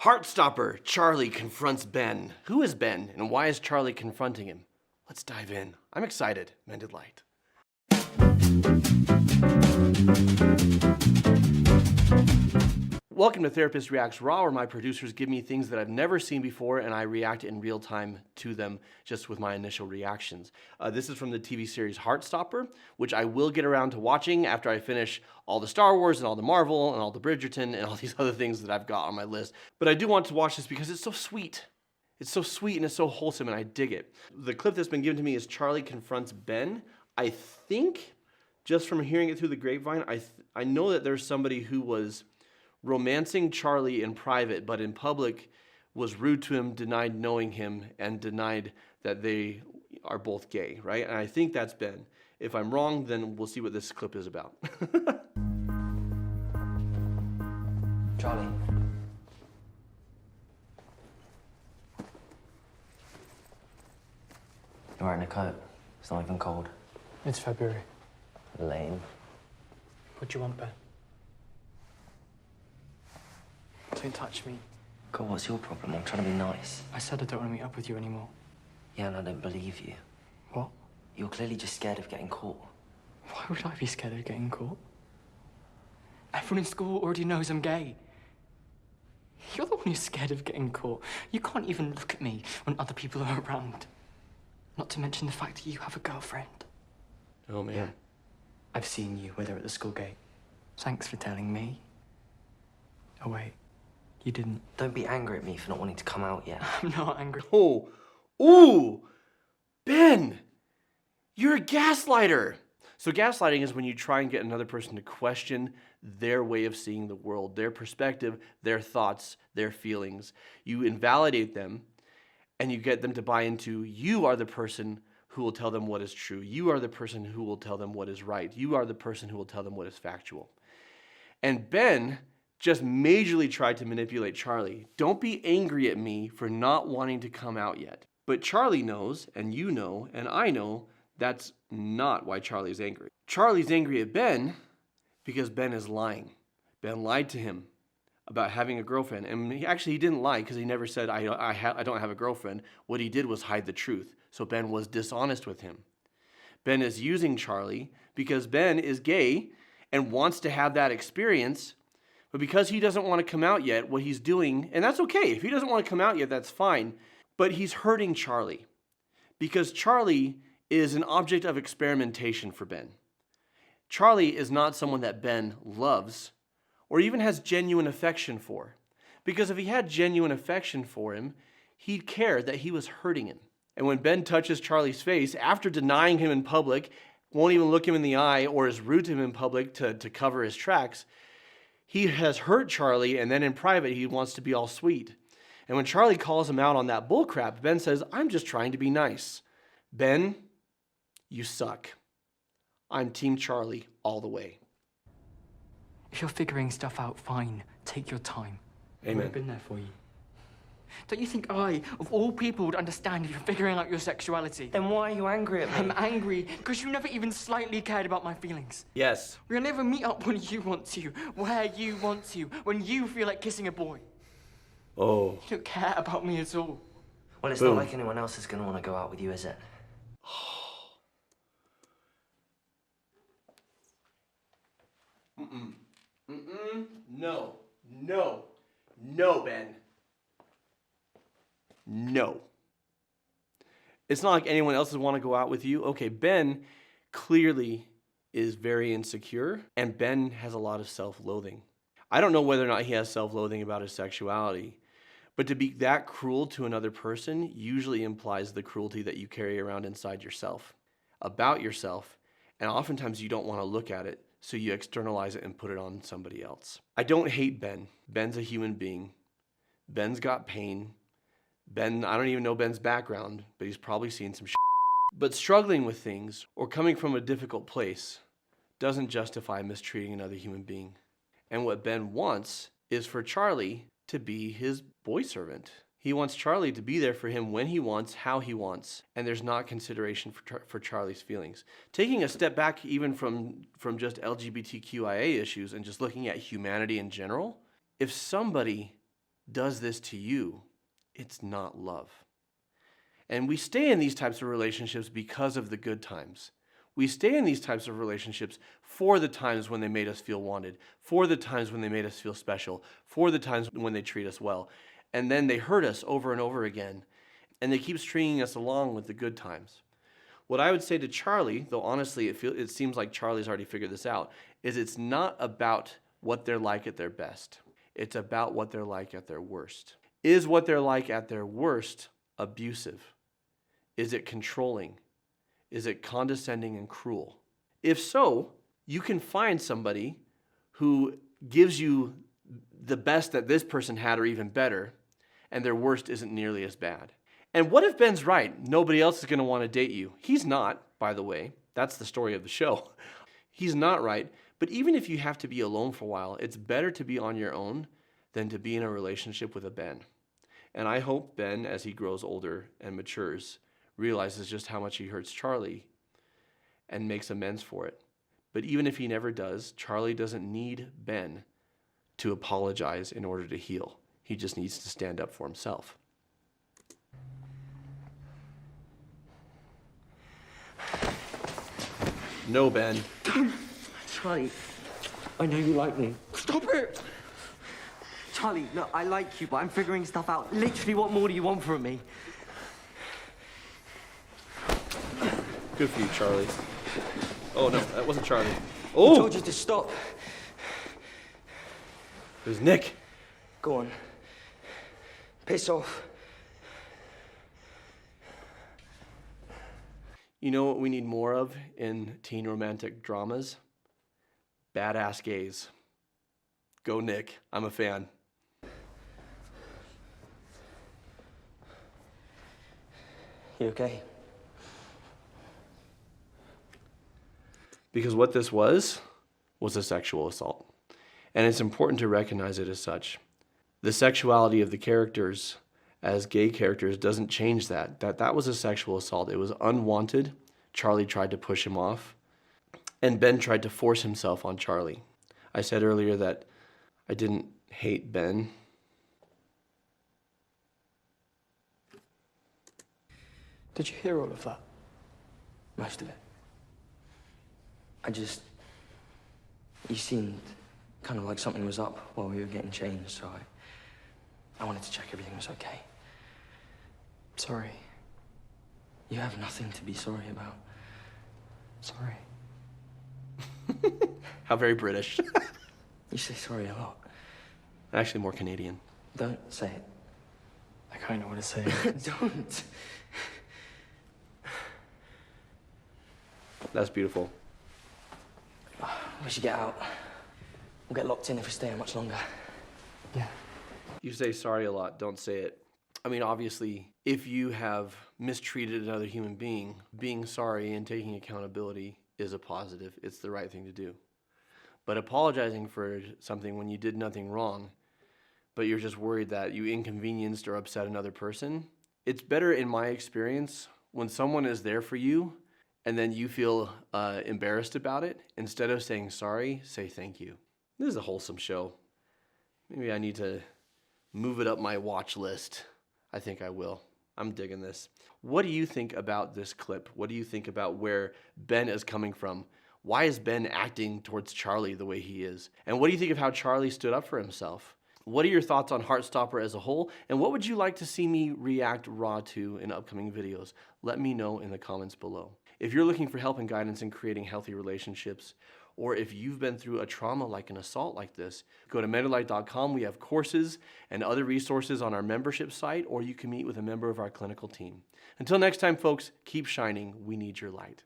Heartstopper, Charlie confronts Ben. Who is Ben, and why is Charlie confronting him? Let's dive in. I'm excited. Mended Light. Welcome to Therapist Reacts Raw, where my producers give me things that I've never seen before and I react in real time to them just with my initial reactions. This is from the TV series Heartstopper, which I will get around to watching after I finish all the Star Wars and all the Marvel and all the Bridgerton and all these other things that I've got on my list. But I do want to watch this because it's so sweet. It's so sweet and it's so wholesome and I dig it. The clip that's been given to me is Charlie confronts Ben. I think, just from hearing it through the grapevine, I know that there's somebody who was romancing Charlie in private, but in public was rude to him, denied knowing him, and denied that they are both gay, right? And I think that's Ben. If I'm wrong, then we'll see what this clip is about. Charlie. You're wearing a coat. It's not even cold. It's February. Lame. What do you want, Ben? Don't touch me. God, what's your problem? I'm trying to be nice. I said I don't want to meet up with you anymore. Yeah, and I don't believe you. What? You're clearly just scared of getting caught. Why would I be scared of getting caught? Everyone in school already knows I'm gay. You're the one who's scared of getting caught. You can't even look at me when other people are around. Not to mention the fact that you have a girlfriend. Oh, man. Yeah. I've seen you with her at the school gate. Thanks for telling me. Oh, wait. You didn't. Don't be angry at me for not wanting to come out yet. I'm not angry. Oh, ooh, Ben, you're a gaslighter. So gaslighting is when you try and get another person to question their way of seeing the world, their perspective, their thoughts, their feelings. You invalidate them and you get them to buy into you are the person who will tell them what is true. You are the person who will tell them what is right. You are the person who will tell them what is factual. And Ben just majorly tried to manipulate Charlie. Don't be angry at me for not wanting to come out yet. But Charlie knows, and you know, and I know, that's not why Charlie's angry. Charlie's angry at Ben because Ben is lying. Ben lied to him about having a girlfriend. And he didn't lie because he never said, I don't have a girlfriend. What he did was hide the truth. So Ben was dishonest with him. Ben is using Charlie because Ben is gay and wants to have that experience. But because he doesn't want to come out yet, what he's doing, and that's okay. If he doesn't want to come out yet, that's fine. But he's hurting Charlie because Charlie is an object of experimentation for Ben. Charlie is not someone that Ben loves or even has genuine affection for. Because if he had genuine affection for him, he'd care that he was hurting him. And when Ben touches Charlie's face, after denying him in public, won't even look him in the eye or is rude to him in public to cover his tracks, he has hurt Charlie, and then in private, he wants to be all sweet. And when Charlie calls him out on that bullcrap, Ben says, I'm just trying to be nice. Ben, you suck. I'm Team Charlie all the way. If you're figuring stuff out, fine. Take your time. Amen. I've been there for you. Don't you think I, of all people, would understand if you're figuring out your sexuality? Then why are you angry at me? I'm angry because you never even slightly cared about my feelings. Yes. We'll never meet up when you want to, where you want to, when you feel like kissing a boy. Oh. You don't care about me at all. Well, it's Boom. not like anyone else is going to want to go out with you, is it? No. No. No, Ben. No. It's not like anyone else would want to go out with you. Okay, Ben clearly is very insecure, and Ben has a lot of self-loathing. I don't know whether or not he has self-loathing about his sexuality, but to be that cruel to another person usually implies the cruelty that you carry around inside yourself, about yourself, and oftentimes you don't want to look at it, so you externalize it and put it on somebody else. I don't hate Ben. Ben's a human being. Ben's got pain. Ben, I don't even know Ben's background, but he's probably seen some shit. But struggling with things or coming from a difficult place doesn't justify mistreating another human being. And what Ben wants is for Charlie to be his boy servant. He wants Charlie to be there for him when he wants, how he wants, and there's not consideration for Charlie's feelings. Taking a step back even from just LGBTQIA issues and just looking at humanity in general, if somebody does this to you, it's not love. And we stay in these types of relationships because of the good times. We stay in these types of relationships for the times when they made us feel wanted, for the times when they made us feel special, for the times when they treat us well. And then they hurt us over and over again, and they keep stringing us along with the good times. What I would say to Charlie, though honestly it seems like Charlie's already figured this out, is it's not about what they're like at their best. It's about what they're like at their worst. Is what they're like at their worst abusive? Is it controlling? Is it condescending and cruel? If so, you can find somebody who gives you the best that this person had or even better, and their worst isn't nearly as bad. And what if Ben's right? Nobody else is going to want to date you. He's not, by the way. That's the story of the show. He's not right. But even if you have to be alone for a while, it's better to be on your own than to be in a relationship with a Ben. And I hope Ben, as he grows older and matures, realizes just how much he hurts Charlie and makes amends for it. But even if he never does, Charlie doesn't need Ben to apologize in order to heal. He just needs to stand up for himself. No, Ben. Charlie, I know you like me. Stop it! Charlie, look, I like you, but I'm figuring stuff out. Literally, what more do you want from me? Good for you, Charlie. Oh, no, that wasn't Charlie. I Oh! told you to stop. It was Nick. Go on. Piss off. You know what we need more of in teen romantic dramas? Badass gays. Go Nick. I'm a fan. You okay? Because what this was a sexual assault. And it's important to recognize it as such. The sexuality of the characters as gay characters doesn't change that. That was a sexual assault. It was unwanted. Charlie tried to push him off. And Ben tried to force himself on Charlie. I said earlier that I didn't hate Ben. Did you hear all of that? Most of it. You seemed kind of like something was up while we were getting changed, so I wanted to check everything was okay. Sorry. You have nothing to be sorry about. Sorry. How very British. You say sorry a lot. Actually more Canadian. Don't say it. I kind of want to say it. Don't. That's beautiful. We should get out. We'll get locked in if we stay here much longer. Yeah. You say sorry a lot, don't say it. I mean, obviously, if you have mistreated another human being, being sorry and taking accountability is a positive. It's the right thing to do. But apologizing for something when you did nothing wrong, but you're just worried that you inconvenienced or upset another person, it's better, in my experience, when someone is there for you and then you feel embarrassed about it, instead of saying sorry, say thank you. This is a wholesome show. Maybe I need to move it up my watch list. I think I will. I'm digging this. What do you think about this clip? What do you think about where Ben is coming from? Why is Ben acting towards Charlie the way he is? And what do you think of how Charlie stood up for himself? What are your thoughts on Heartstopper as a whole? And what would you like to see me react raw to in upcoming videos? Let me know in the comments below. If you're looking for help and guidance in creating healthy relationships, or if you've been through a trauma like an assault like this, go to mended.com. We have courses and other resources on our membership site, or you can meet with a member of our clinical team. Until next time, folks, keep shining. We need your light.